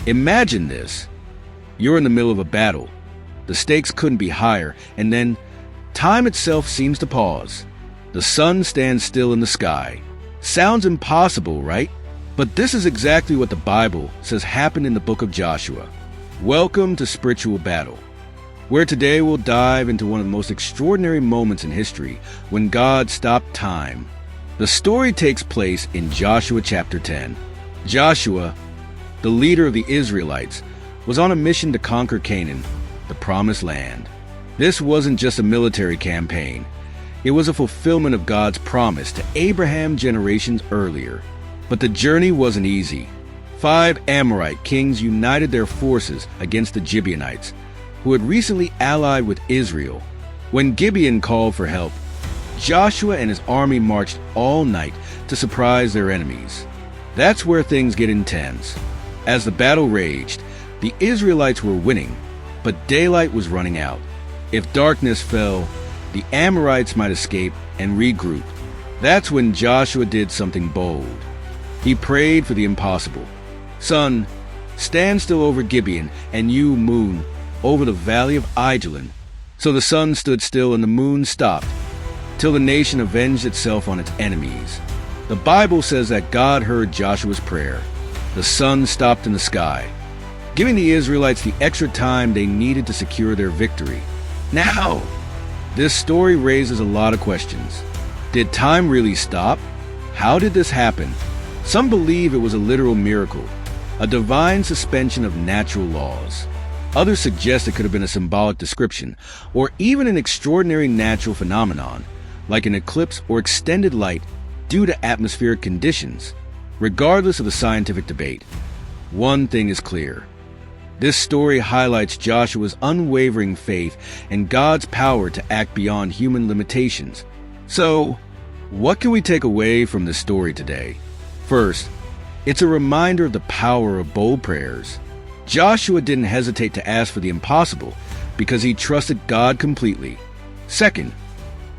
Imagine this. You're in the middle of a battle. The stakes couldn't be higher, and then time itself seems to pause. The sun stands still in the sky. Sounds impossible, right? But this is exactly what the Bible says happened in the book of Joshua. Welcome to Spiritual Battle, where today we'll dive into one of the most extraordinary moments in history when God stopped time. The story takes place in Joshua chapter 10. Joshua, the leader of the Israelites, was on a mission to conquer Canaan, the promised land. This wasn't just a military campaign. It was a fulfillment of God's promise to Abraham generations earlier. But the journey wasn't easy. 5 Amorite kings united their forces against the Gibeonites, who had recently allied with Israel. When Gibeon called for help, Joshua and his army marched all night to surprise their enemies. That's where things get intense. As the battle raged, the Israelites were winning, but daylight was running out. If darkness fell, the Amorites might escape and regroup. That's when Joshua did something bold. He prayed for the impossible. Sun, stand still over Gibeon, and you, moon, over the valley of Ajalon. So the sun stood still and the moon stopped, till the nation avenged itself on its enemies. The Bible says that God heard Joshua's prayer. The sun stopped in the sky, giving the Israelites the extra time they needed to secure their victory. Now, this story raises a lot of questions. Did time really stop? How did this happen? Some believe it was a literal miracle, a divine suspension of natural laws. Others suggest it could have been a symbolic description, or even an extraordinary natural phenomenon, like an eclipse or extended light due to atmospheric conditions. Regardless of the scientific debate, one thing is clear. This story highlights Joshua's unwavering faith and God's power to act beyond human limitations. So, what can we take away from this story today? First, it's a reminder of the power of bold prayers. Joshua didn't hesitate to ask for the impossible because he trusted God completely. Second,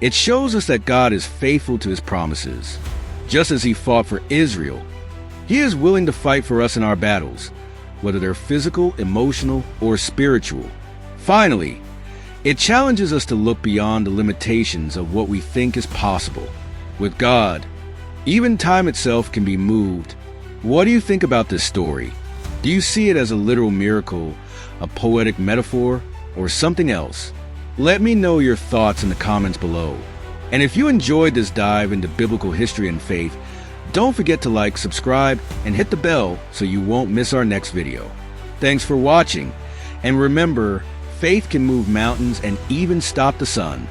it shows us that God is faithful to his promises. Just as he fought for Israel, he is willing to fight for us in our battles, whether they're physical, emotional, or spiritual. Finally, it challenges us to look beyond the limitations of what we think is possible. With God, even time itself can be moved. What do you think about this story? Do you see it as a literal miracle, a poetic metaphor, or something else? Let me know your thoughts in the comments below. And if you enjoyed this dive into biblical history and faith, don't forget to like, subscribe, and hit the bell so you won't miss our next video. Thanks for watching, and remember, faith can move mountains and even stop the sun.